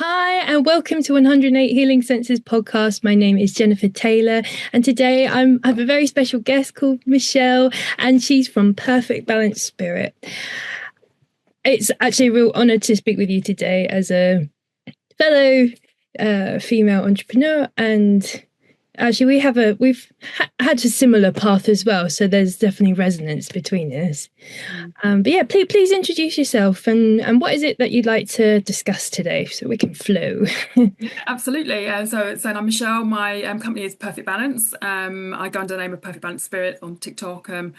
Hi, and welcome to 108 Healing Senses podcast. My name is Jennifer Taylor, and today I have a very special guest called Michelle, and she's from Perfect Balance Spirit. It's actually a real honor to speak with you today as a fellow female entrepreneur, and actually we've had a similar path as well, so there's definitely resonance between us. But yeah, please introduce yourself and what is it that you'd like to discuss today so we can flow. Absolutely. So I'm Michelle. My company is Perfect Balance. I go under the name of Perfect Balance Spirit on TikTok. I'm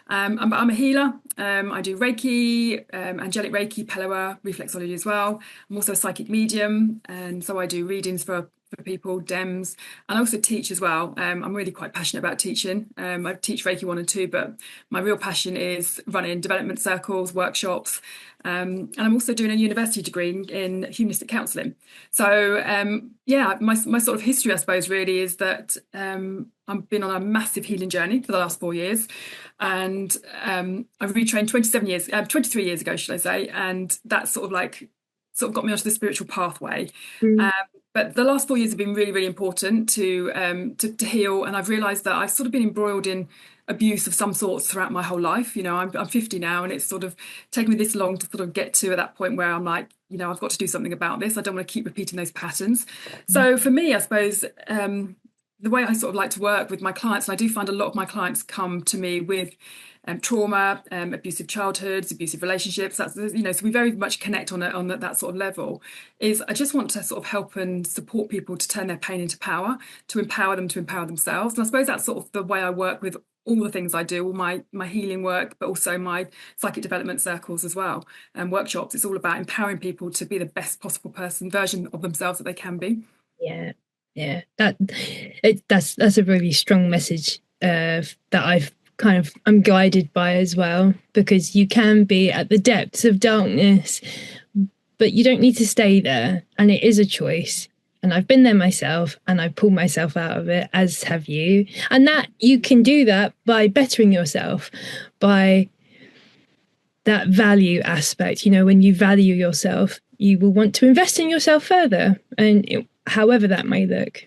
a healer. I do Reiki, angelic Reiki, Peloa, reflexology as well. I'm also a psychic medium, and so I do readings for people, DEMS, and I also teach as well. I'm really quite passionate about teaching. I teach Reiki 1 and 2, but my real passion is running development circles, workshops, and I'm also doing a university degree in humanistic counselling. So yeah, my sort of history, I suppose, really is that I've been on a massive healing journey for the last 4 years, and I've retrained 23 years ago, should I say, and that sort of got me onto the spiritual pathway. Mm. But the last 4 years have been really, really important to heal, and I've realised that I've sort of been embroiled in abuse of some sorts throughout my whole life. I'm 50 now, and it's sort of taken me this long to sort of get to at that point where I'm like, I've got to do something about this. I don't want to keep repeating those patterns. So for me, I suppose the way I sort of like to work with my clients, and I do find a lot of my clients come to me with trauma, abusive childhoods, abusive relationships. That's so we very much connect on that sort of level. Is I just want to sort of help and support people to turn their pain into power, to empower them to empower themselves. And I suppose that's sort of the way I work with all the things I do, all my healing work, but also my psychic development circles as well, and workshops. It's all about empowering people to be the best possible version of themselves that they can be. Yeah, yeah, that's a really strong message that I'm guided by as well, because you can be at the depths of darkness, but you don't need to stay there, and it is a choice. And I've been there myself, and I pulled myself out of it, as have you. And that you can do that by bettering yourself, by that value aspect. When you value yourself, you will want to invest in yourself further, and however that may look,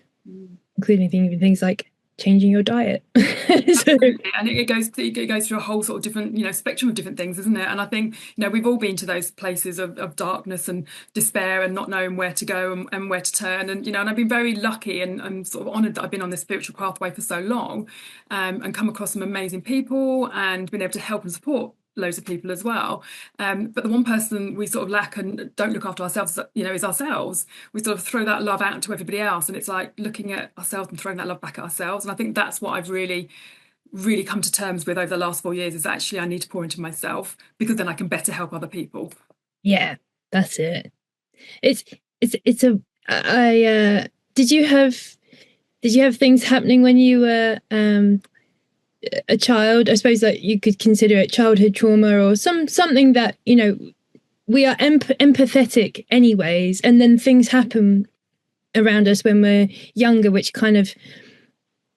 including things like changing your diet. So, And it goes through a whole sort of different spectrum of different things, isn't it? And I think we've all been to those places of darkness and despair and not knowing where to go and where to turn. And and I've been very lucky and sort of honoured that I've been on this spiritual pathway for so long, and come across some amazing people and been able to help and support loads of people as well. But the one person we sort of lack and don't look after ourselves, is ourselves. We sort of throw that love out to everybody else, and it's like looking at ourselves and throwing that love back at ourselves. And I think that's what I've really, really come to terms with over the last 4 years, is actually I need to pour into myself, because then I can better help other people. yeah, that's it. It's a I did you have things happening when you were a child? I suppose that you could consider it childhood trauma, or something that we are empathetic anyways, and then things happen around us when we're younger, which kind of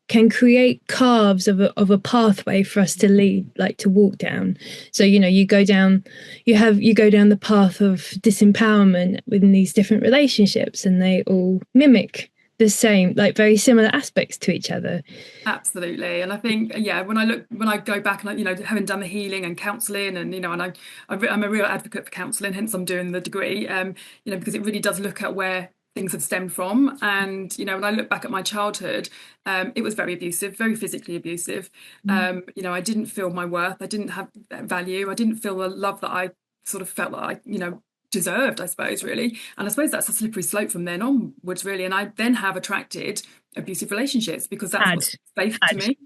can create carves of a pathway for us to lead, like to walk down. So you go down the path of disempowerment within these different relationships, and they all mimic the same, like very similar aspects to each other. Absolutely. And I think, yeah, when I go back and having done the healing and counselling, and I'm a real advocate for counselling, hence I'm doing the degree, because it really does look at where things have stemmed from. And when I look back at my childhood, it was very abusive, very physically abusive. I didn't feel my worth. I didn't have value. I didn't feel the love that I sort of felt that I deserved, I suppose, really. And I suppose that's a slippery slope from then onwards, really. And I then have attracted abusive relationships, because that's Had, what's safe to had, me.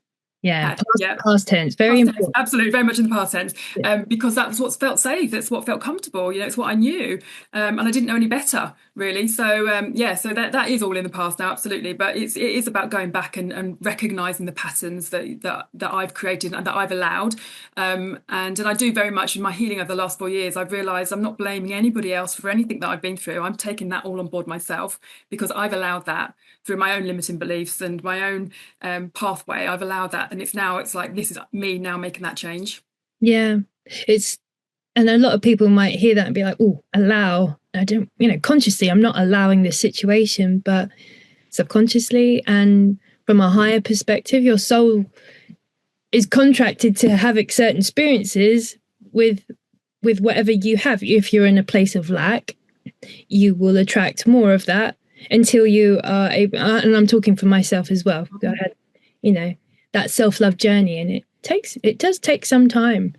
yeah, Had, yeah. past tense, very Past tense, important. absolutely, very much in the past tense, Yeah. because that's what felt safe. That's what felt comfortable. It's what I knew, and I didn't know any better, really. So yeah, so that is all in the past now, absolutely. But it is about going back and recognizing the patterns that I've created and that I've allowed, and I do very much in my healing over the last 4 years. I've realised I'm not blaming anybody else for anything that I've been through. I'm taking that all on board myself, because I've allowed that through my own limiting beliefs and my own pathway. I've allowed that, and it's like this is me now making that change. Yeah, it's and a lot of people might hear that and be like, "Oh, allow," I don't, consciously, I'm not allowing this situation, but subconsciously and from a higher perspective, your soul is contracted to have certain experiences with whatever you have. If you're in a place of lack, you will attract more of that until you are able, and I'm talking for myself as well. I had, that self-love journey, and it does take some time,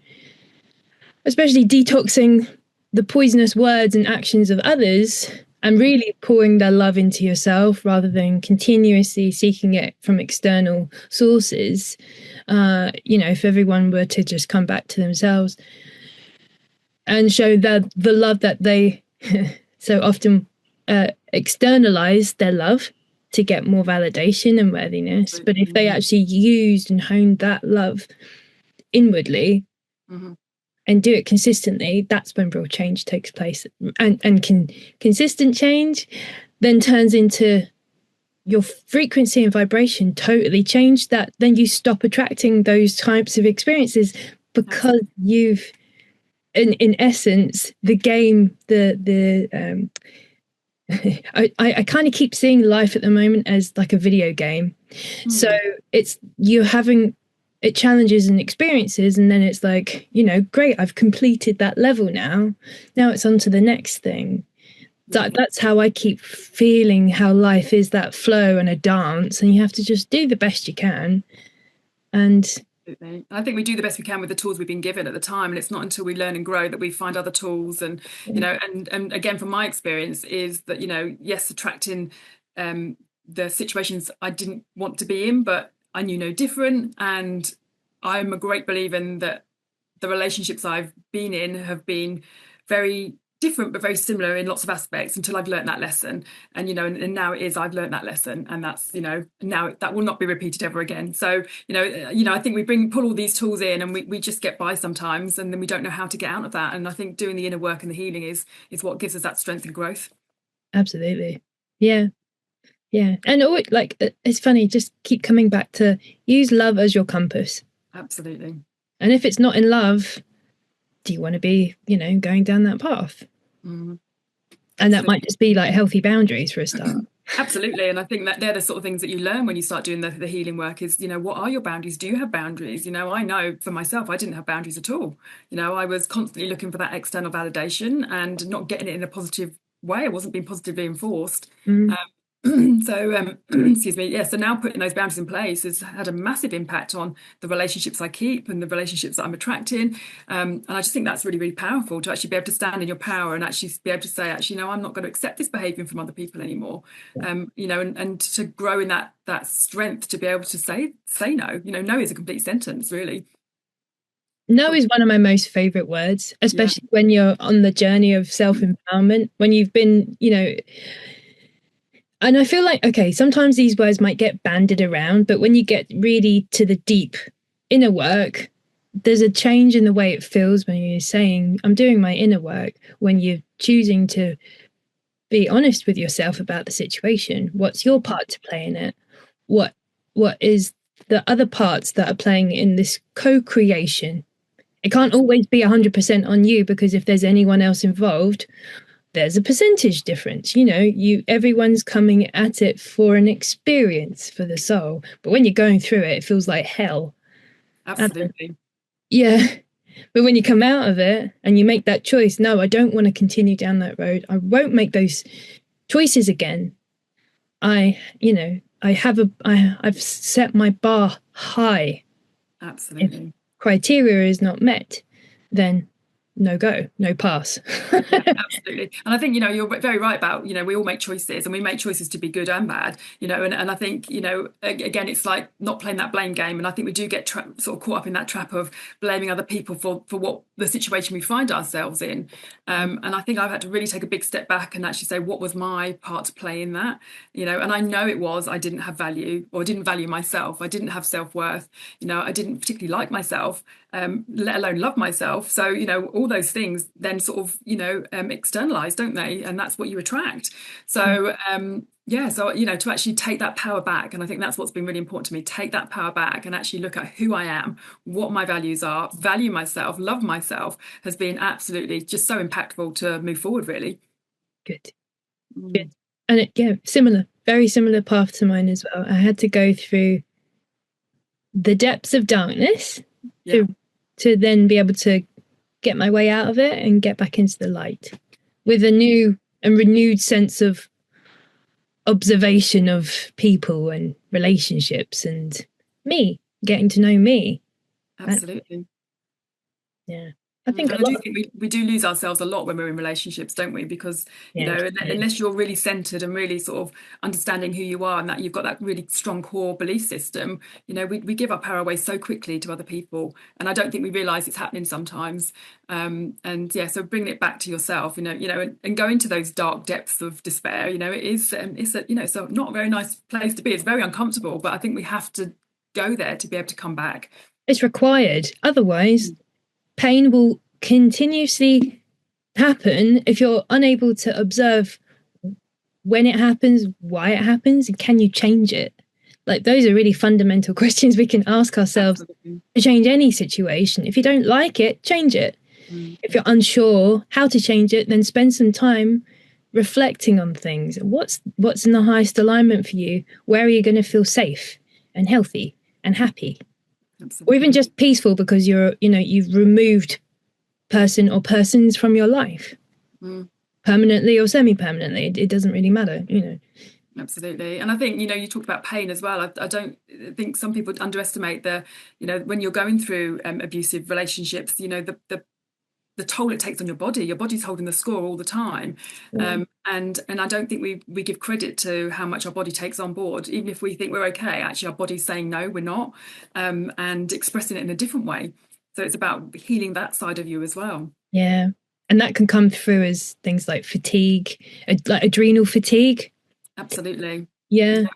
especially detoxing the poisonous words and actions of others and really pouring their love into yourself rather than continuously seeking it from external sources. If everyone were to just come back to themselves and show that the love that they so often externalize their love to get more validation and worthiness. But if they actually used and honed that love inwardly, and do it consistently, that's when real change takes place. And consistent change then turns into your frequency and vibration totally change, that then you stop attracting those types of experiences because you've in essence the game I kind of keep seeing life at the moment as like a video game. So it's you're having it challenges and experiences, and then it's like, great, I've completed that level now it's on to the next thing. That's how I keep feeling how life is, that flow and a dance, and you have to just do the best you can. And I think we do the best we can with the tools we've been given at the time, and it's not until we learn and grow that we find other tools. And and again, from my experience, is that yes, attracting the situations I didn't want to be in, but I knew no different. And I'm a great believer in that the relationships I've been in have been very different but very similar in lots of aspects until I've learned that lesson. And and now I've learned that lesson, and that's now that will not be repeated ever again. So I think we pull all these tools in, and we just get by sometimes, and then we don't know how to get out of that. And I think doing the inner work and the healing is what gives us that strength and growth. Absolutely. Yeah. And it's funny, just keep coming back to use love as your compass. Absolutely. And if it's not in love, do you want to be, going down that path? And that might just be like healthy boundaries for a start. Absolutely. And I think that they're the sort of things that you learn when you start doing the healing work is, what are your boundaries? Do you have boundaries? I know for myself, I didn't have boundaries at all. I was constantly looking for that external validation and not getting it in a positive way. I wasn't being positively enforced. Excuse me. Yeah. So now putting those boundaries in place has had a massive impact on the relationships I keep and the relationships that I'm attracting. And I just think that's really, really powerful to actually be able to stand in your power and actually be able to say, actually, no, I'm not going to accept this behavior from other people anymore. And to grow in that strength to be able to say no. No is a complete sentence, really. No is one of my most favorite words, especially when you're on the journey of self-empowerment, when you've been, and I feel like, okay, sometimes these words might get banded around, but when you get really to the deep inner work, there's a change in the way it feels when you're saying, I'm doing my inner work, when you're choosing to be honest with yourself about the situation. What's your part to play in it? What is the other parts that are playing in this co-creation? It can't always be 100% on you, because if there's anyone else involved, there's a percentage difference. Everyone's coming at it for an experience for the soul, but when you're going through it, it feels like hell. Absolutely. But when you come out of it and you make that choice, no, I don't want to continue down that road, I won't make those choices again. I've set my bar high. Absolutely. If criteria is not met, then no go, no pass. Absolutely. And I think, you're very right about, we all make choices, and we make choices to be good and bad, and I think, again, it's like not playing that blame game. And I think we do get sort of caught up in that trap of blaming other people for what the situation we find ourselves in. And I think I've had to really take a big step back and actually say, what was my part to play in that? And I know it was, I didn't have value, or didn't value myself. I didn't have self-worth. I didn't particularly like myself, let alone love myself. So, all those things then sort of, externalize, don't they? And that's what you attract. So, to actually take that power back. And I think that's what's been really important to me, take that power back and actually look at who I am, what my values are, value myself, love myself, has been absolutely just so impactful to move forward, really. Good. Good. Mm. And yeah, similar, very similar path to mine as well. I had to go through the depths of darkness Yeah, to then be able to get my way out of it and get back into the light with a new and renewed sense of observation of people and relationships and me, getting to know me. And absolutely. yeah, I think And a I do lot. think we do lose ourselves a lot when we're in relationships, don't we? Because, Yeah, unless you're really centered and really sort of understanding who you are and that you've got that really strong core belief system, we give our power away so quickly to other people. And I don't think we realize it's happening sometimes. And yeah, so bringing it back to yourself, and go into those dark depths of despair, it is, it's a not a very nice place to be. It's very uncomfortable, but I think we have to go there to be able to come back. it's required. Otherwise, pain will continuously happen if you're unable to observe when it happens, why it happens, and can you change it? Like, those are really fundamental questions we can ask ourselves Absolutely. to change any situation. If you don't like it, change it. Mm. If you're unsure how to change it, then spend some time reflecting on things. What's in the highest alignment for you? Where are you going to feel safe and healthy and happy? Or even Absolutely. just peaceful because you've removed person or persons from your life Mm. permanently or semi-permanently. It doesn't really matter. Absolutely. And I think, you talked about pain as well. I don't think some people underestimate when you're going through abusive relationships, the toll it takes on your body. Your body's holding the score all the time. Yeah. And I don't think we give credit to how much our body takes on board. Even if we think we're okay, actually our body's saying no, we're not, and expressing it in a different way. So it's about healing that side of you as well. Yeah. And that can come through as things like fatigue, like adrenal fatigue. Absolutely. Yeah. Yeah.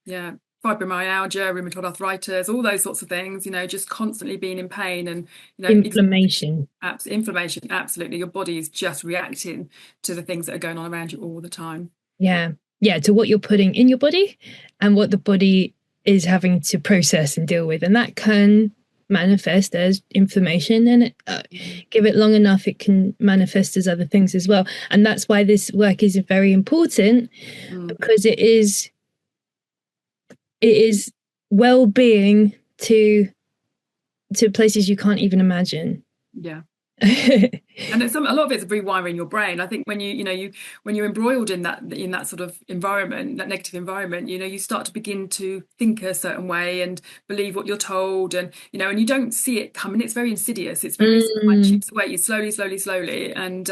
Yeah. Fibromyalgia, rheumatoid arthritis, all those sorts of things, just constantly being in pain and, Inflammation. inflammation. Absolutely. Your body is just reacting to the things that are going on around you all the time. Yeah. Yeah. To what you're putting in your body and what the body is having to process and deal with. And that can manifest as inflammation and give it long enough, it can manifest as other things as well. And that's why this work is very important Mm. because it is well-being to places you can't even imagine. Yeah. And a lot of it's rewiring your brain. I think when you're embroiled in that sort of environment, that negative environment, you start to begin to think a certain way and believe what you're told, and you don't see it coming. It's very insidious. It's very sort of like Mm, chips away you slowly, slowly, slowly, and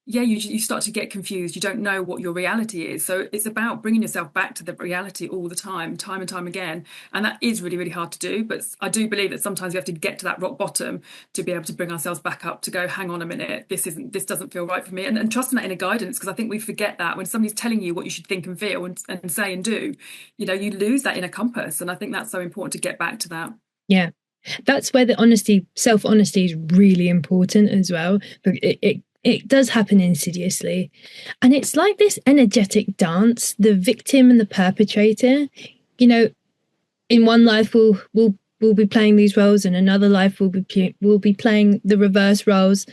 yeah, you start to get confused. You don't know what your reality is. So it's about bringing yourself back to the reality all the time and time again. And that is really, really hard to do. But I do believe that sometimes we have to get to that rock bottom to be able to bring ourselves back up to go, hang on a minute, this doesn't feel right for me. And trusting that inner guidance, because I think we forget that when somebody's telling you what you should think and feel and say and do, you lose that inner compass. And I think that's so important to get back to that. yeah. That's where the honesty, self-honesty is really important as well. But it does happen insidiously. And it's like this energetic dance, the victim and the perpetrator. You know, in one life we'll be playing these roles, and another life we'll be playing the reverse roles.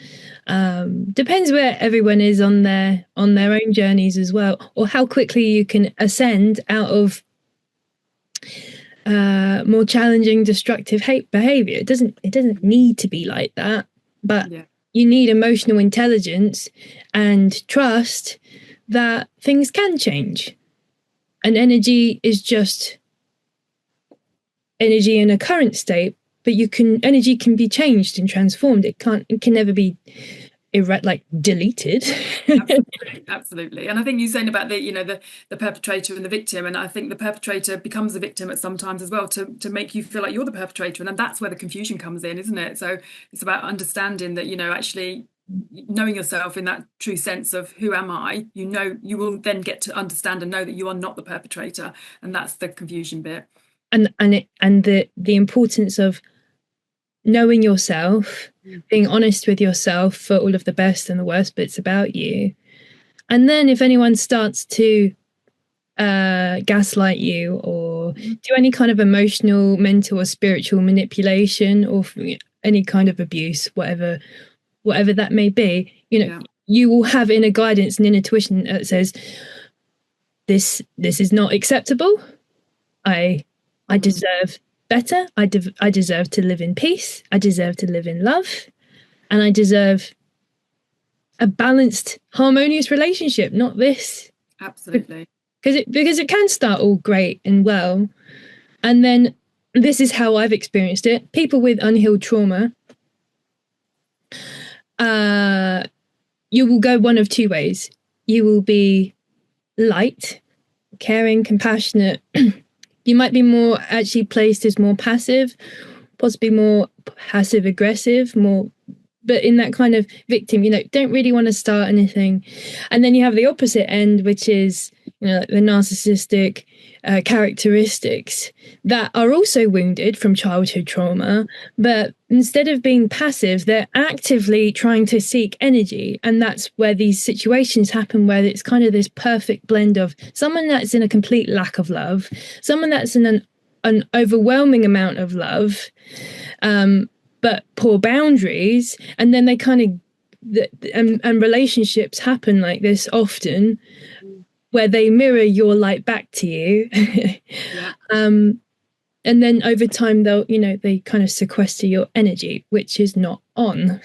Depends where everyone is on their own journeys as well, or how quickly you can ascend out of more challenging, destructive hate behavior. It doesn't need to be like that, but Yeah. you need emotional intelligence and trust that things can change. And energy is just energy in a current state, but energy can be changed and transformed. It can never be like deleted. Absolutely, absolutely. And I think you're saying about the perpetrator and the victim, and I think the perpetrator becomes the victim at sometimes as well to make you feel like you're the perpetrator, and then that's where the confusion comes in, isn't it? So it's about understanding that actually knowing yourself in that true sense of who am I. You will then get to understand and know that you are not the perpetrator, and that's the confusion bit. And the importance of knowing yourself, being honest with yourself for all of the best and the worst bits about you. And then if anyone starts to gaslight you or do any kind of emotional, mental, or spiritual manipulation or any kind of abuse, whatever that may be, Yeah. you will have inner guidance and inner tuition that says this is not acceptable. I deserve better. I deserve to live in peace. I deserve to live in love, and I deserve a balanced, harmonious relationship, not this. Absolutely. Because it can start all great and well, and then this is how I've experienced it. People with unhealed trauma, you will go one of two ways. You will be light, caring, compassionate. You might be more actually placed as more passive, possibly more passive aggressive, more, but in that kind of victim, don't really want to start anything. And then you have the opposite end, which is, like the narcissistic characteristics that are also wounded from childhood trauma, but instead of being passive, they're actively trying to seek energy. And that's where these situations happen, where it's kind of this perfect blend of someone that's in a complete lack of love, someone that's in an overwhelming amount of love, but poor boundaries. And then they kind of, and relationships happen like this often, where they mirror your light back to you. Yeah. And then over time they kind of sequester your energy, which is not on.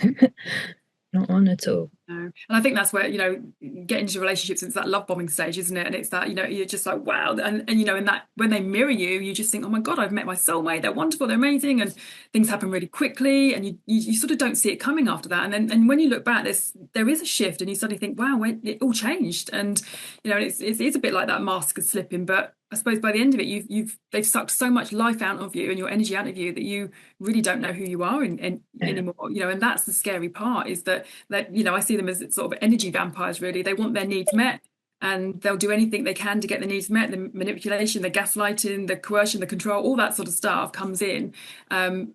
Not on at all. No. And I think that's where, get into relationships, it's that love bombing stage, isn't it? And it's that, you're just like, wow. And in that, when they mirror you, you just think, oh my God, I've met my soulmate. They're wonderful. They're amazing. And things happen really quickly. And you sort of don't see it coming after that. And when you look back, there is a shift, and you suddenly think, wow, it all changed. And, it's a bit like that mask is slipping, but I suppose by the end of it, they've sucked so much life out of you and your energy out of you that you really don't know who you are anymore. And that's the scary part, is that I see them as sort of energy vampires. Really, they want their needs met, and they'll do anything they can to get the needs met. The manipulation, the gaslighting, the coercion, the control, all that sort of stuff comes in. And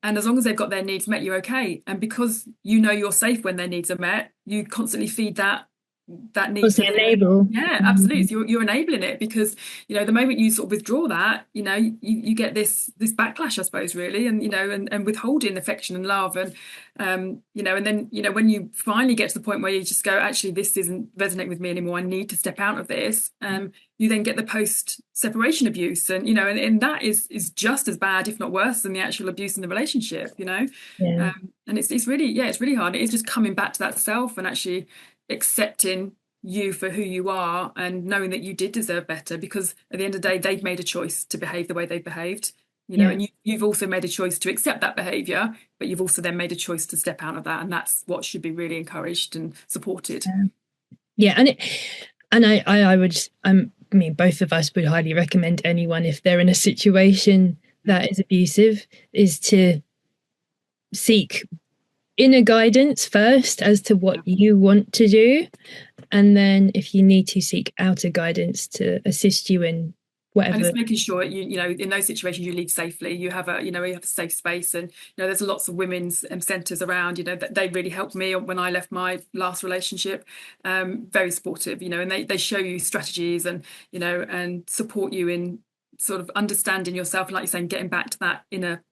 as long as they've got their needs met, you're okay. And because you're safe when their needs are met, you constantly feed that need to enable. Yeah, absolutely. So you're enabling it, because the moment you sort of withdraw that, you get this backlash, I suppose, really, and and withholding affection and love, and and then when you finally get to the point where you just go, actually, this isn't resonating with me anymore, I need to step out of this. You then get the post separation abuse, and and that is just as bad, if not worse, than the actual abuse in the relationship. Yeah. And it's really hard. It is just coming back to that self and actually accepting you for who you are, and knowing that you did deserve better, because at the end of the day, they've made a choice to behave the way they've behaved, and you've also made a choice to accept that behavior, but you've also then made a choice to step out of that, and that's what should be really encouraged and supported. I mean, both of us would highly recommend anyone, if they're in a situation that is abusive, is to seek inner guidance first as to what you want to do, and then if you need to, seek outer guidance to assist you in whatever. And it's making sure in those situations you leave safely. You have a safe space, and there's lots of women's centres around. That they really helped me when I left my last relationship. Very supportive, and they show you strategies, and and support you in sort of understanding yourself, like you're saying, getting back to that inner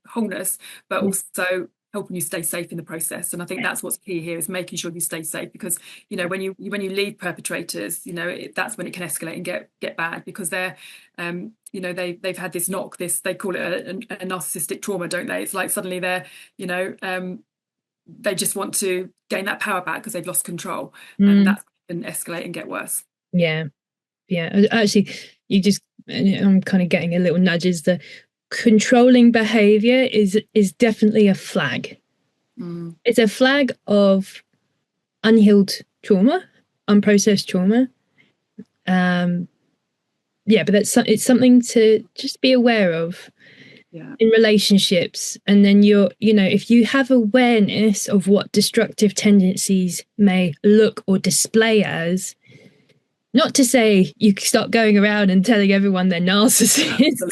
wholeness, but also helping you stay safe in the process. And I think that's what's key here, is making sure you stay safe, because when you leave perpetrators, that's when it can escalate and get bad, because they're they've had this knock, they call it a narcissistic trauma, don't they? It's like suddenly they're they just want to gain that power back because they've lost control, and that can escalate and get worse. Actually, I'm kind of getting a little nudges. The controlling behavior is definitely a flag. It's a flag of unhealed trauma, unprocessed trauma. But it's something to just be aware of in relationships. And then if you have awareness of what destructive tendencies may look or display as, not to say you start going around and telling everyone they're narcissists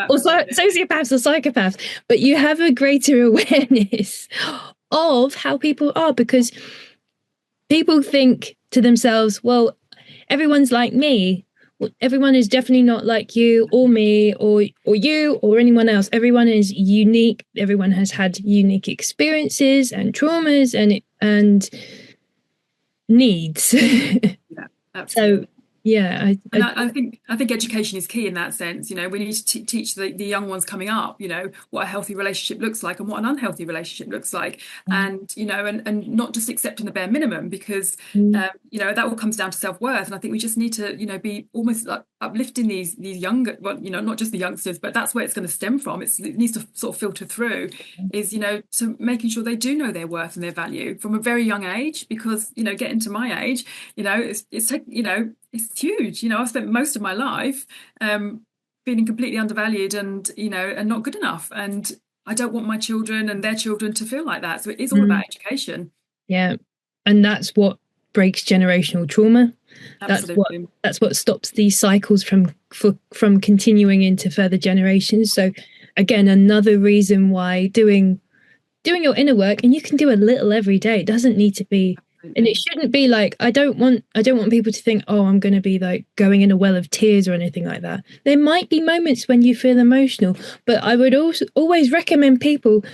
or sociopaths or psychopaths, but you have a greater awareness of how people are, because people think to themselves, well, everyone's like me. Well, everyone is definitely not like you or me or you or anyone else. Everyone is unique. Everyone has had unique experiences and traumas, and needs. Yeah, So absolutely. yeah, And I think education is key in that sense. We need to teach the young ones coming up, what a healthy relationship looks like and what an unhealthy relationship looks like, and and not just accepting the bare minimum, because mm, that all comes down to self-worth. And I think we just need to be almost like uplifting these younger, well, not just the youngsters, but that's where it's going to stem from. It needs to sort of filter through, is to making sure they do know their worth and their value from a very young age, because getting to my age, it's huge. I've spent most of my life feeling completely undervalued and not good enough. And I don't want my children and their children to feel like that. So it is all mm, about education. yeah, and that's what breaks generational trauma. That's what Absolutely. that's what stops these cycles from continuing into further generations. So again, another reason why doing your inner work, and you can do a little every day. It doesn't need to be, and it Absolutely. shouldn't be like, I don't want people to think, oh, I'm going to be like going in a well of tears or anything like that. There might be moments when you feel emotional, but I would also always recommend people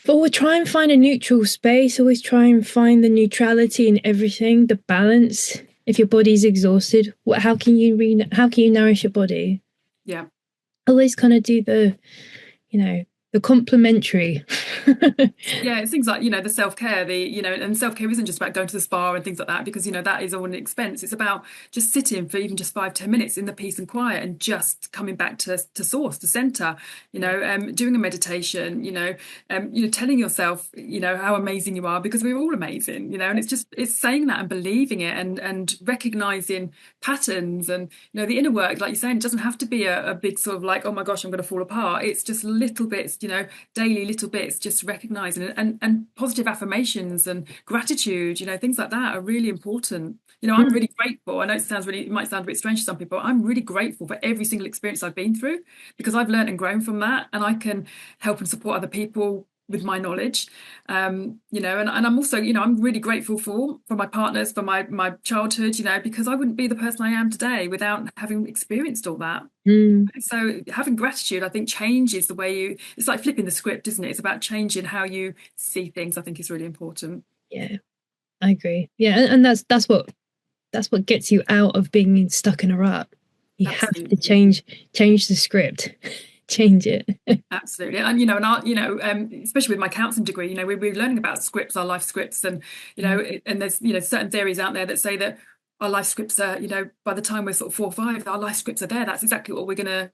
or try and find a neutral space. Always try and find the neutrality in everything, the balance. If your body's exhausted, how can you nourish your body? Yeah. Always kind of do you know, the complementary. Yeah, it's things like, the self-care, and self-care isn't just about going to the spa and things like that, because, that is all an expense. It's about just sitting for even just 5-10 minutes in the peace and quiet and just coming back to source, to center, doing a meditation, telling yourself, how amazing you are, because we're all amazing, and it's saying that and believing it, and recognizing patterns. And, the inner work, like you're saying, it doesn't have to be a big sort of like, oh my gosh, I'm going to fall apart. It's just little bits, daily little bits, just recognizing it, and positive affirmations and gratitude, things like that are really important. I'm really grateful. I know it might sound a bit strange to some people. I'm really grateful for every single experience I've been through, because I've learned and grown from that, and I can help and support other people with my knowledge. And I'm also, I'm really grateful for my partners, for my childhood, because I wouldn't be the person I am today without having experienced all that. Mm, So having gratitude, I think, changes the way it's like flipping the script, isn't it? It's about changing how you see things, I think, is really important. yeah, I agree. Yeah, and that's what gets you out of being stuck in a rut. You have to Absolutely. change the script, change it. Absolutely. And, especially with my counselling degree, we're learning about scripts, our life scripts. And, and there's, certain theories out there that say that our life scripts are, by the time we're sort of 4 or 5, our life scripts are there. That's exactly what we're going to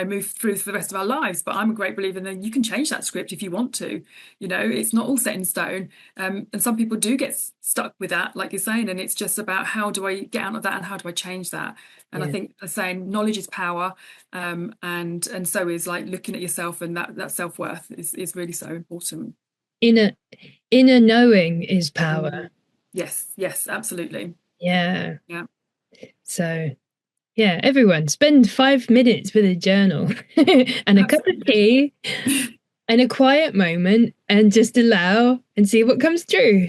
move through for the rest of our lives. But I'm a great believer that you can change that script if you want to. It's not all set in stone. And some people do get stuck with that, like you're saying, and it's just about, how do I get out of that and how do I change that? And I Yeah. think, saying, knowledge is power, and so is like looking at yourself, and that self-worth is really so important. Inner inner knowing is power. Mm. Yes, yes, absolutely. Yeah. Yeah, So yeah, everyone spend 5 minutes with a journal and a cup of absolutely. tea and a quiet moment and just allow and see what comes through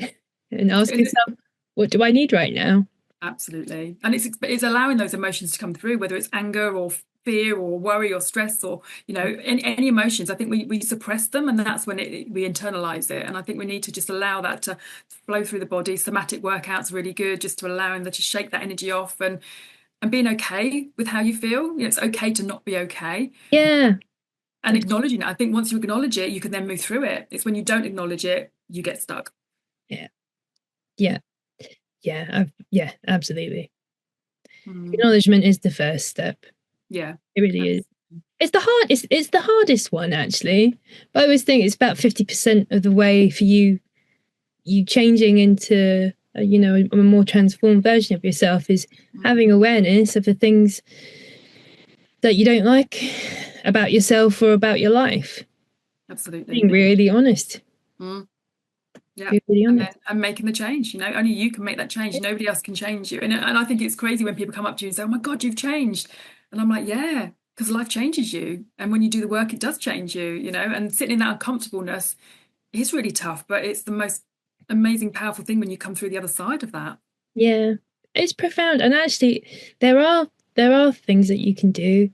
and ask And yourself, what do I need right now? Absolutely. And it's allowing those emotions to come through, whether it's anger or fear or worry or stress, or, any emotions. I think we suppress them, and that's when we internalize it. And I think we need to just allow that to flow through the body. Somatic workouts really good, just to allowing that, to shake that energy off, and being okay with how you feel. It's okay to not be okay, Yeah. and acknowledging it. I think once you acknowledge it, you can then move through it. It's when you don't acknowledge it, you get stuck. Yeah. Yeah. Yeah. Yeah, absolutely. Mm, Acknowledgement is the first step. yeah. It really is. It's the hardest one actually. But I always think it's about 50% of the way for you changing into a more transformed version of yourself is having awareness of the things that you don't like about yourself or about your life. Being Absolutely. really honest. Mm. Yeah, Being really and then honest. making the change. Only you can make that change. Nobody else can change you. And I think it's crazy when people come up to you and say, "Oh my God, you've changed," and I'm like, "Yeah, because life changes you, and when you do the work, it does change you." And sitting in that uncomfortableness is really tough, but it's the most amazing, powerful thing when you come through the other side of that. Yeah. It's profound. And actually there are things that you can do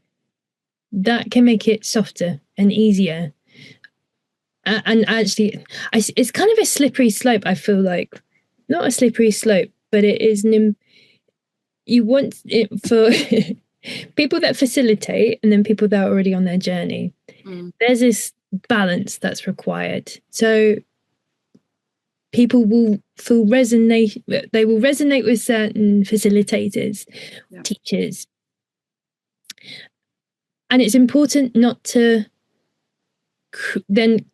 that can make it softer and easier. And actually it's kind of a slippery slope, I feel like, not a slippery slope, but it is you want it for people that facilitate and then people that are already on their journey. Mm. There's this balance that's required. So people will feel resonate, they will resonate with certain facilitators, Yeah. teachers. And it's important not to then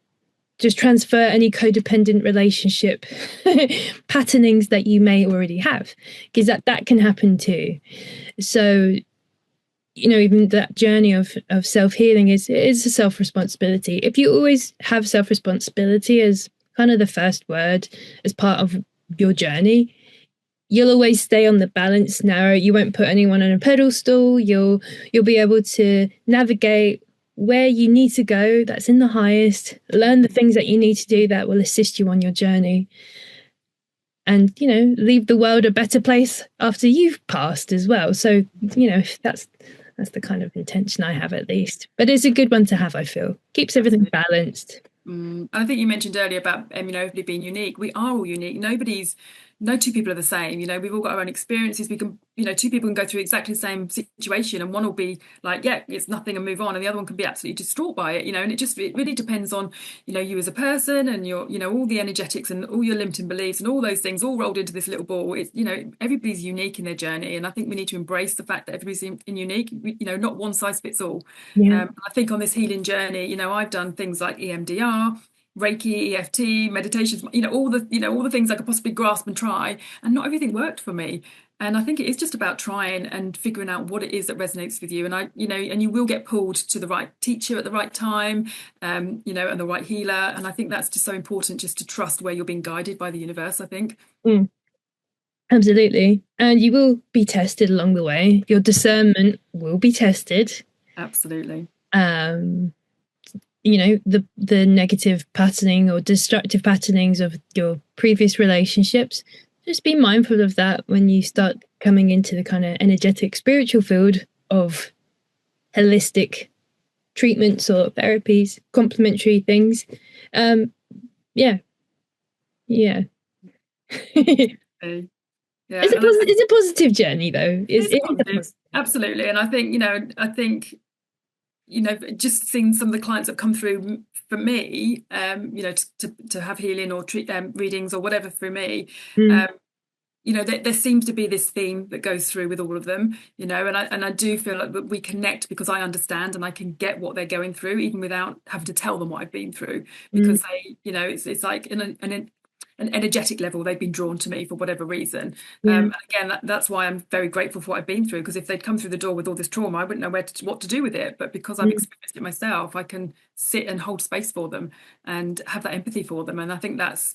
just transfer any codependent relationship patternings that you may already have, because that can happen too. So, you know, even that journey of self-healing is a self-responsibility. If you always have self-responsibility as kind of the first word as part of your journey, you'll always stay on the balance narrow. You won't put anyone on a pedestal. You'll be able to navigate where you need to go, that's in the highest, learn the things that you need to do that will assist you on your journey, and, you know, leave the world a better place after you've passed as well. So, you know, that's the kind of intention I have, at least. But it's a good one to have, I feel. Keeps everything balanced. I think you mentioned earlier about everybody being unique. We are all unique. No two people are the same. You know, we've all got our own experiences. We can, you know, two people can go through exactly the same situation, and one will be like, yeah, it's nothing and move on, and the other one can be absolutely distraught by it. You know, and it really depends on, you know, you as a person and your, you know, all the energetics and all your limiting beliefs and all those things all rolled into this little ball. It's, you know, everybody's unique in their journey, and I think we need to embrace the fact that everybody's in unique. You know, not one size fits all. Yeah. I think on this healing journey, you know, I've done things like EMDR, Reiki, EFT, meditations, you know, all the things I could possibly grasp and try, and not everything worked for me. And I think it is just about trying and figuring out what it is that resonates with you. And you know, and you will get pulled to the right teacher at the right time, you know, and the right healer. And I think that's just so important, just to trust where you're being guided by the universe, I think. Mm, absolutely. And you will be tested along the way. Your discernment will be tested. Absolutely. You know, the negative patterning or destructive patternings of your previous relationships, just be mindful of that when you start coming into the kind of energetic spiritual field of holistic treatments or therapies, complementary things. Yeah. Yeah. Yeah, It's a positive journey, though. it's positive. Absolutely. And I think, you know, just seeing some of the clients that come through for me, you know, to have healing or treat readings or whatever through me, Mm. You know, there seems to be this theme that goes through with all of them, you know, and I do feel like that we connect because I understand and I can get what they're going through, even without having to tell them what I've been through, because they, you know, it's like an energetic level, they've been drawn to me for whatever reason. Yeah. And again, that's why I'm very grateful for what I've been through, because if they'd come through the door with all this trauma, I wouldn't know what to do with it. But because I've Mm. experienced it myself, I can sit and hold space for them and have that empathy for them. And I think that's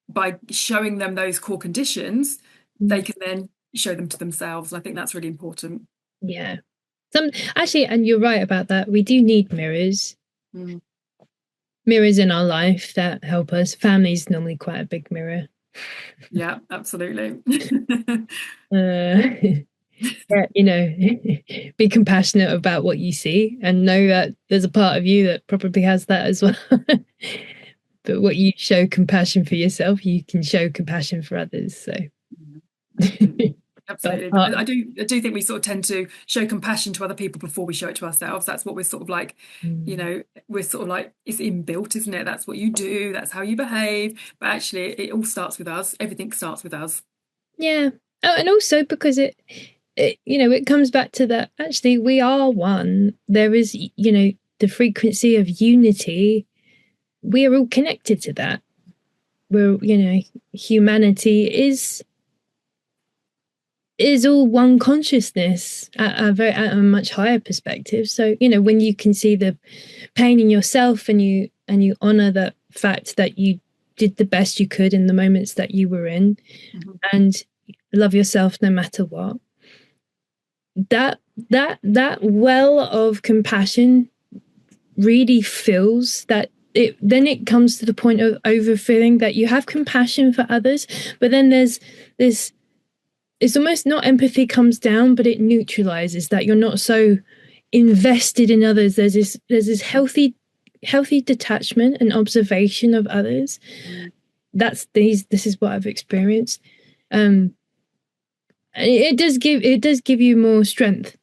by showing them those core conditions, they can then show them to themselves. And I think that's really important. Yeah. Actually, and you're right about that. We do need mirrors. Mm. Mirrors in our life that help us. Family's normally quite a big mirror. Yeah, absolutely. Yeah, you know, be compassionate about what you see and know that there's a part of you that probably has that as well. But what you show compassion for yourself, you can show compassion for others. So Absolutely. I do think we sort of tend to show compassion to other people before we show it to ourselves. That's what we're sort of like, you know, we're sort of like, it's inbuilt, isn't it? That's what you do, that's how you behave. But actually it all starts with us. Everything starts with us. Yeah. Oh, and also because it you know, it comes back to that, actually we are one. There is, you know, the frequency of unity. We are all connected to that. We're, you know, humanity is all one consciousness at a much higher perspective. So, you know, when you can see the pain in yourself and you honor the fact that you did the best you could in the moments that you were in, and love yourself no matter what, that well of compassion really fills that. Then it comes to the point of overfilling, that you have compassion for others, but then there's this, it's almost not empathy comes down, but it neutralizes that. You're not so invested in others. There's this healthy detachment and observation of others this is what I've experienced. Um, it does give you more strength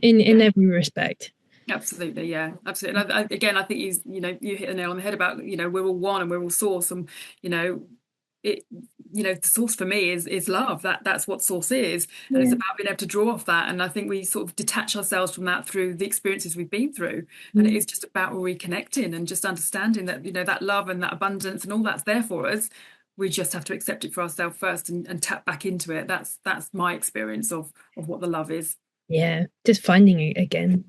in Yeah. every respect. Absolutely, yeah, absolutely. And again, I think you hit the nail on the head about we're all one and we're all source, and you know it the source for me is love. That's what source is, and it's Yeah. about being able to draw off that. And I think we sort of detach ourselves from that through the experiences we've been through, and it Mm. is just about reconnecting and just understanding that that love and that abundance and all that's there for us. We just have to accept it for ourselves first and tap back into it. That's my experience of what the love is. Yeah, just finding it again.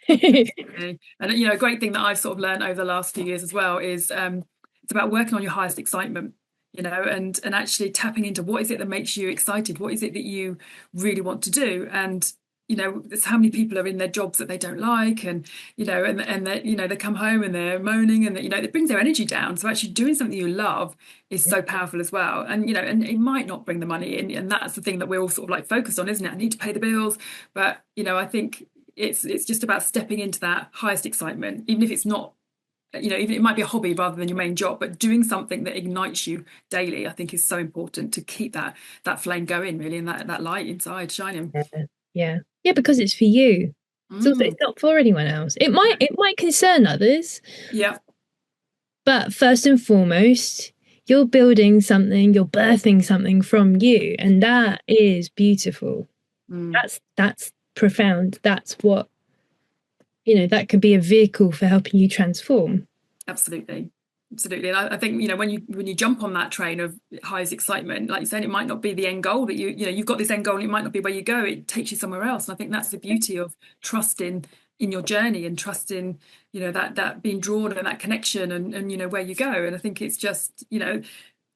Absolutely. And a great thing that I've sort of learned over the last few years as well is it's about working on your highest excitement, and actually tapping into what is it that makes you excited? What is it that you really want to do? And there's how many people are in their jobs that they don't like, and they come home and they're moaning, and it brings their energy down. So actually doing something you love is so powerful as well. And and it might not bring the money in, and that's the thing that we're all sort of like focused on, isn't it? I need to pay the bills, but I think it's just about stepping into that highest excitement, even if it's not, even it might be a hobby rather than your main job, but doing something that ignites you daily, I think is so important to keep that flame going, really, and that light inside shining. Yeah, yeah, yeah, because it's for you. So Mm, it's not for anyone else. It might concern others, yeah. but first and foremost, you're building something, you're birthing something from you, and that is beautiful. Mm. That's profound. That's what, that could be a vehicle for helping you transform. Absolutely. Absolutely. And I think, when you jump on that train of highest excitement, like you said, it might not be the end goal that you've got this end goal and it might not be where you go. It takes you somewhere else. And I think that's the beauty of trusting in your journey and trusting, that being drawn and that connection and where you go. And I think it's just,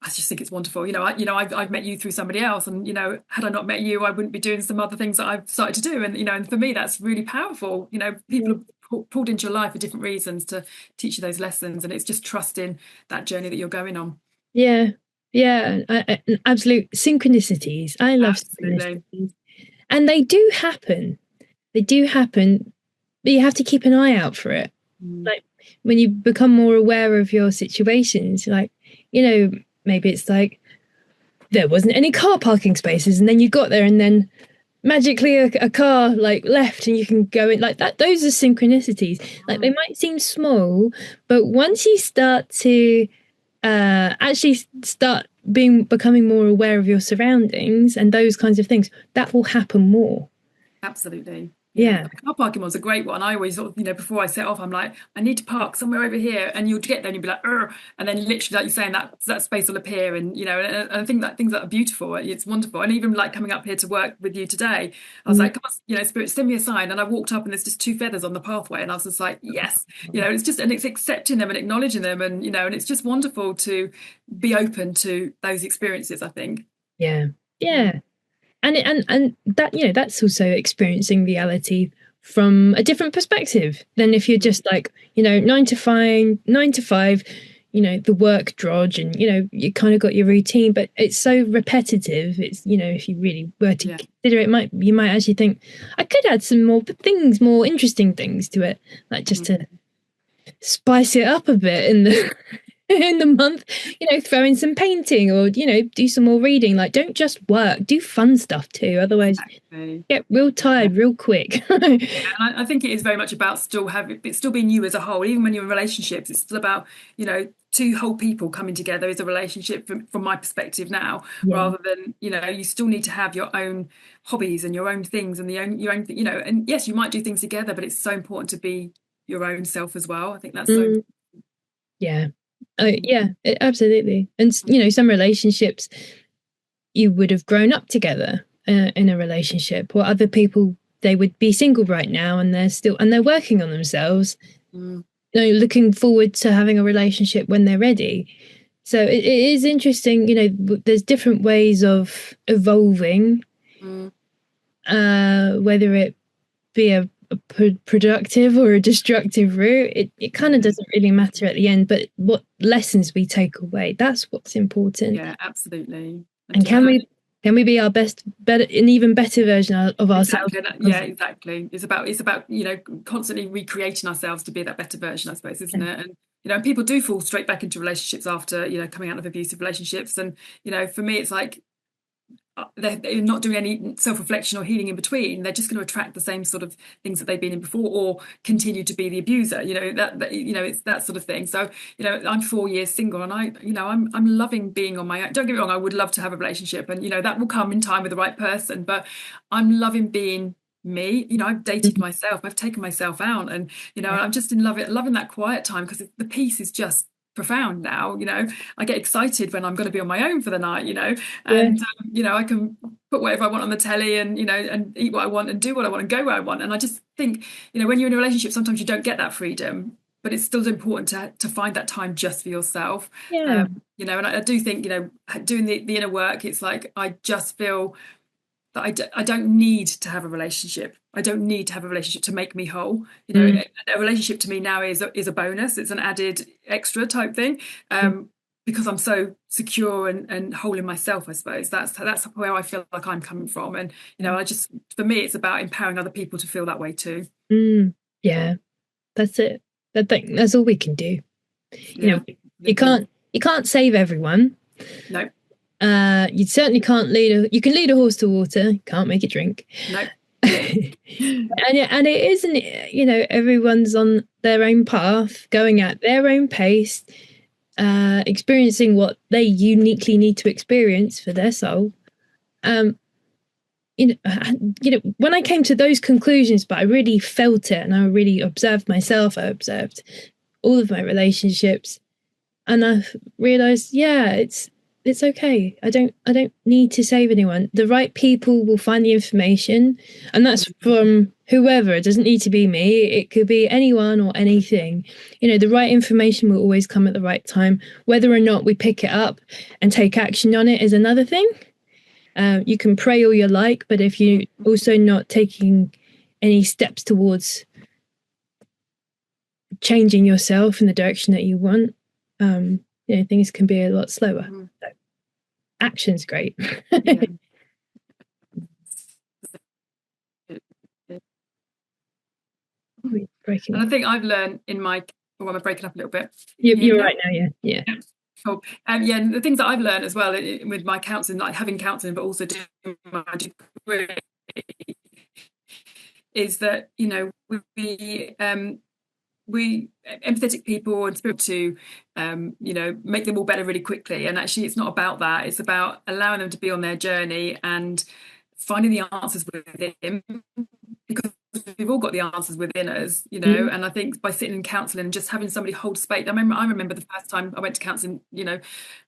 I just think it's wonderful. I've met you through somebody else, and had I not met you, I wouldn't be doing some other things that I've started to do. And for me, that's really powerful. People are pulled into your life for different reasons to teach you those lessons, and it's just trusting that journey that you're going on. Yeah, yeah, absolute synchronicities. I love Absolutely. synchronicities, and they do happen. They do happen, but you have to keep an eye out for it. Mm, Like when you become more aware of your situations, like, maybe it's like there wasn't any car parking spaces, and then you got there, and then magically a car like left, and you can go in like that. Those are synchronicities. Like they mm. might seem small, but once you start to actually start becoming more aware of your surroundings and those kinds of things, that will happen more. Absolutely. Yeah. Yeah. The car parking one's a great one. I always sort of, before I set off, I'm like, I need to park somewhere over here. And you'll get there and you'll be like, "Ugh," and then literally, like you're saying, that space will appear. And I think that things that are beautiful, it's wonderful. And even like coming up here to work with you today, I was Mm. like, come on, Spirit, send me a sign. And I walked up and there's just two feathers on the pathway. And I was just like, yes, and it's accepting them and acknowledging them. And it's just wonderful to be open to those experiences, I think. Yeah. Mm, Yeah. And that, that's also experiencing reality from a different perspective than if you're just like, 9 to 5, the work drudge, and you kind of got your routine, but it's so repetitive. It's, if you really were to yeah. consider it, you might actually think I could add some more things, more interesting things to it, like just to Mm. spice it up a bit in the in the month, throw in some painting, or do some more reading. Like, don't just work, do fun stuff too, otherwise Exactly. get real tired real quick. And I think it is very much about it's still being you as a whole. Even when you're in relationships, it's still about, two whole people coming together is a relationship from my perspective now, Yeah. rather than, you still need to have your own hobbies and your own things and your own, and yes, you might do things together, but it's so important to be your own self as well. I think that's so Mm, yeah. important. Yeah, absolutely. And some relationships you would have grown up together in a relationship, or other people, they would be single right now, and they're working on themselves, Mm, looking forward to having a relationship when they're ready. So it is interesting, there's different ways of evolving, mm, whether it be a productive or a destructive route. It kind of yeah, doesn't really matter at the end, but what lessons we take away, that's what's important. yeah, absolutely. And can we be our best, better, an even better version of ourselves? Exactly. Yeah, exactly. It's about constantly recreating ourselves to be that better version, I suppose, isn't Yeah. it? You know, people do fall straight back into relationships after, you know, coming out of abusive relationships. And, you know, for me, it's like they're not doing any self-reflection or healing in between. They're just going to attract the same sort of things that they've been in before, or continue to be the abuser, you know, that you know, it's that sort of thing. So, you know, I'm 4 years single, and I'm loving being on my own. Don't get me wrong, I would love to have a relationship, and you know, that will come in time with the right person, but I'm loving being me. You know, I've dated Mhm. myself, I've taken myself out, and you know, Yeah. I'm just in love it, loving that quiet time, because the peace is just profound now. You know, I get excited when I'm going to be on my own for the night, you know, Yeah. and you know, I can put whatever I want on the telly, and you know, and eat what I want and do what I want and go where I want. And I just think, you know, when you're in a relationship, sometimes you don't get that freedom, but it's still important to find that time just for yourself. Yeah. You know, and I do think, you know, doing the inner work, it's like I just feel that I don't need to have a relationship. I don't need to have a relationship to make me whole. You know, Mm. a relationship to me now is a bonus. It's an added extra type thing. Mm. Because I'm so secure and whole in myself, I suppose that's where I feel like I'm coming from. And you know, I just, for me, it's about empowering other people to feel that way too. Mm. Yeah, that's it. That's all we can do. You know, Yeah, you absolutely. can't save everyone. No, You certainly can't you can lead a horse to water, can't make it drink. no. And it isn't, you know, everyone's on their own path, going at their own pace, experiencing what they uniquely need to experience for their soul. Um, you know, when I came to those conclusions, but I really felt it, and I really observed myself. I observed all of my relationships, and I realized, yeah, it's okay. I don't need to save anyone. The right people will find the information, and that's from whoever. It doesn't need to be me. It could be anyone or anything. You know, the right information will always come at the right time. Whether or not we pick it up and take action on it is another thing. You can pray all you like, but if you also not taking any steps towards changing yourself in the direction that you want, you know, things can be a lot slower. So action's great. Yeah. Breaking And up. I think I've learned in my, oh, am I breaking up a little bit? You, Can you hear me you're now? right now, yeah, yeah. Cool. Yeah, and the things that I've learned as well with my counselling, like having counselling, but also doing my degree, is that, you know, we empathetic people and spirit to you know, make them all better really quickly. And actually, it's not about that. It's about allowing them to be on their journey and finding the answers within, because we've all got the answers within us, you know. Mm, And I think by sitting in counselling and just having somebody hold space. I remember the first time I went to counselling, you know,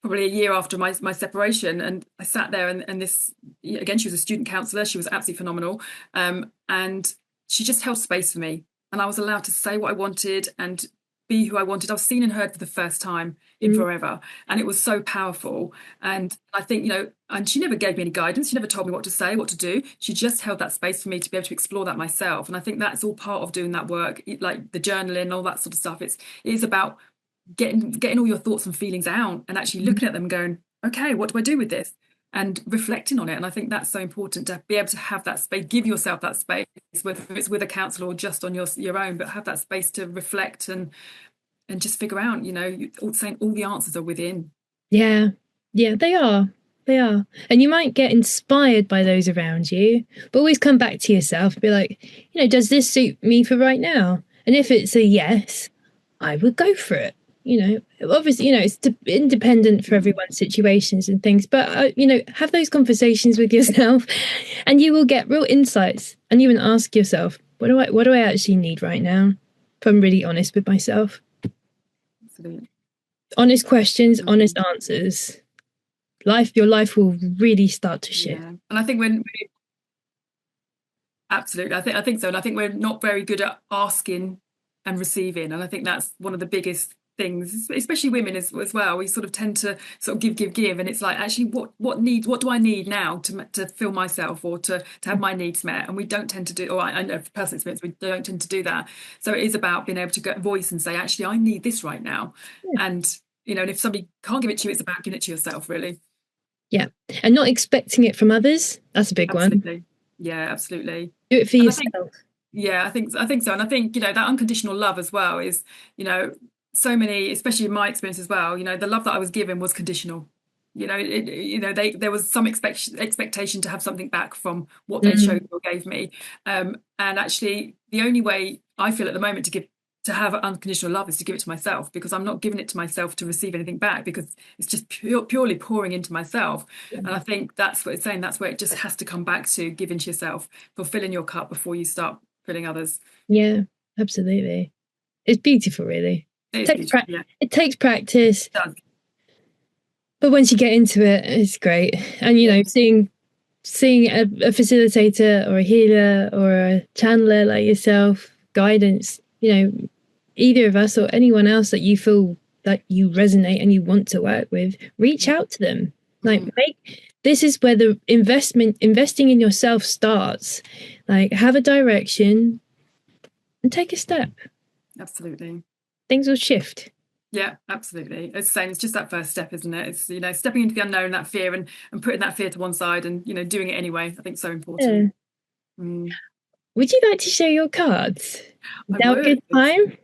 probably a year after my separation, and I sat there, and this, again, she was a student counsellor. She was absolutely phenomenal, and she just held space for me, and I was allowed to say what I wanted and be who I wanted. I was seen and heard for the first time in mm, forever, and it was so powerful. And I think, you know, and she never gave me any guidance. She never told me what to say, what to do. She just held that space for me to be able to explore that myself. And I think that's all part of doing that work, like the journaling, all that sort of stuff. It is about getting all your thoughts and feelings out, and actually mm. looking at them and going, okay, what do I do with this? And reflecting on it. And I think that's so important, to be able to have that space, give yourself that space, whether it's with a counsellor or just on your own, but have that space to reflect and just figure out, you know, saying all the answers are within. Yeah, yeah, they are. They are. And you might get inspired by those around you, but always come back to yourself and be like, you know, does this suit me for right now? And if it's a yes, I would go for it. You know, obviously, you know, it's independent for everyone's situations and things, but, you know, have those conversations with yourself and you will get real insights. And even ask yourself, what do I actually need right now? If I'm really honest with myself. Absolutely. Honest questions, honest Mhm. answers. Your life will really start to shift. Yeah. And I think when absolutely, I think so. And I think we're not very good at asking and receiving. And I think that's one of the biggest things, especially women as well. We sort of tend to sort of give. And it's like, actually, what do I need now to fill myself, or to have my needs met? And we don't tend to do, or I know from personal experience, we don't tend to do that. So it is about being able to get a voice and say, actually, I need this right now. Yeah. And, you know, and if somebody can't give it to you, it's about giving it to yourself, really. Yeah. And not expecting it from others. That's a big one. Absolutely. Yeah, absolutely. Do it for And I think, yourself. yeah, I think so. And I think, you know, that unconditional love as well is, you know, so many, especially in my experience as well, the love that I was given was conditional. There was some expectation to have something back from what they Mm, showed or gave me. And actually, the only way I feel at the moment to have unconditional love is to give it to myself, because I'm not giving it to myself to receive anything back, because it's just purely pouring into myself. And I think that's what it's saying. That's where it just has to come back to giving to yourself, fulfilling your cup before you start filling others. yeah, absolutely. It's beautiful, really. It is Takes beautiful. Yeah, it takes practice, it does. but once you get into it, it's great. And Yeah. seeing a facilitator or a healer or a channeler like yourself, guidance, either of us or anyone else that you feel that you resonate and you want to work with, reach out to them. Like, Mhm. this is where the investing in yourself starts. Like, have a direction and take a step. Absolutely. Things will shift. Yeah, absolutely. It's saying it's just that first step, isn't it? It's, stepping into the unknown, that fear, and putting that fear to one side, and, doing it anyway. I think so Yeah. important. Mm, Would you like to share your cards? I Now a would. good time?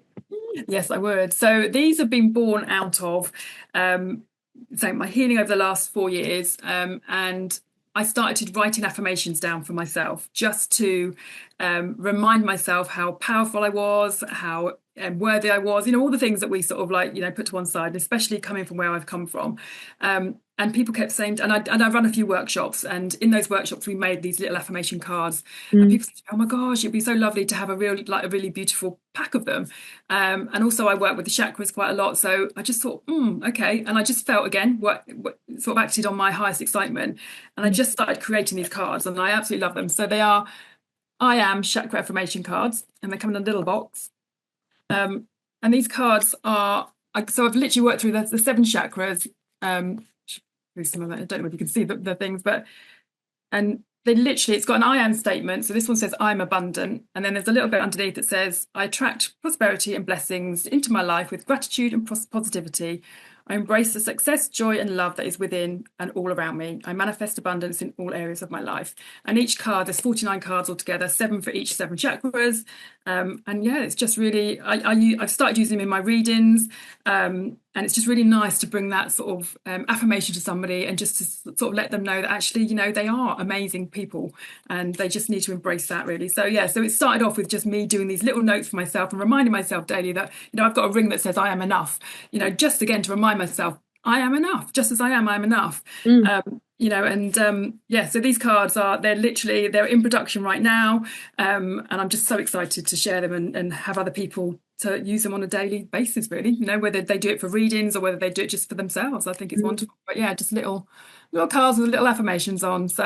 Yes, I would. So these have been born out of um, so my healing over the last 4 years, and I started writing affirmations down for myself, just to remind myself how powerful I was, how worthy I was, all the things that we sort of like, put to one side, especially coming from where I've come from. And people kept saying, and I run a few workshops, and in those workshops we made these little affirmation cards, and Mm, people said, "Oh my gosh, it'd be so lovely to have a really beautiful pack of them." And also I work with the chakras quite a lot, so I just thought, okay, and I just felt again what sort of acted on my highest excitement, and I yeah. just started creating these cards, and I absolutely love them. So they are I am chakra affirmation cards, and they come in a little box. And these cards are so I've literally worked through the seven chakras. Through some of that, I don't know if you can see the things, but and they literally, it's got an I am statement. So this one says I'm abundant, and then there's a little bit underneath that says I attract prosperity and blessings into my life with gratitude and positivity. I embrace the success, joy, and love that is within and all around me. I manifest abundance in all areas of my life. And each card, there's 49 cards altogether, seven for each seven chakras. And yeah, it's just really, I've started using them in my readings. And it's just really nice to bring that sort of affirmation to somebody, and just to sort of let them know that actually, they are amazing people, and they just need to embrace that, really. So yeah, so it started off with just me doing these little notes for myself and reminding myself daily that, I've got a ring that says I am enough, just again to remind myself I am enough, just as I am enough. Mm. And yeah, so these cards they're in production right now, and I'm just so excited to share them, and have other people to use them on a daily basis, really, whether they do it for readings or whether they do it just for themselves. I think it's Mm. wonderful. But yeah, just little cards with little affirmations on. So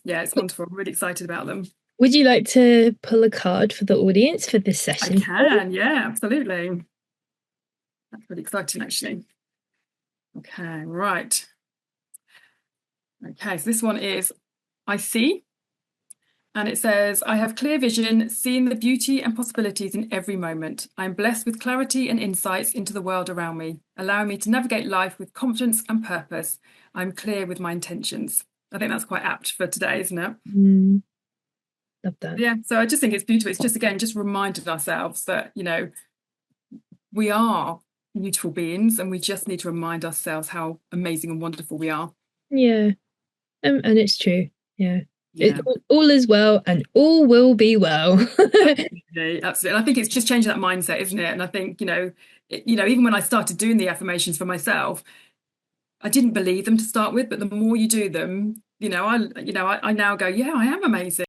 yeah, it's wonderful. I'm really excited about them. Would you like to pull a card for the audience for this I session? can, yeah, absolutely. That's really exciting, actually. Okay, right. Okay, so this one is I see. And it says, I have clear vision, seeing the beauty and possibilities in every moment. I am blessed with clarity and insights into the world around me, allowing me to navigate life with confidence and purpose. I'm clear with my intentions. I think that's quite apt for today, isn't it? Mm, love that. Yeah, so I just think it's beautiful. It's just, again, just reminded ourselves that, we are beautiful beings, and we just need to remind ourselves how amazing and wonderful we are. Yeah, and it's true. Yeah, Yeah. all is well, and all will be well. Absolutely, absolutely. And I think it's just changing that mindset, isn't it? And I think, even when I started doing the affirmations for myself, I didn't believe them to start with, but the more you do them, I now go, yeah, I am amazing.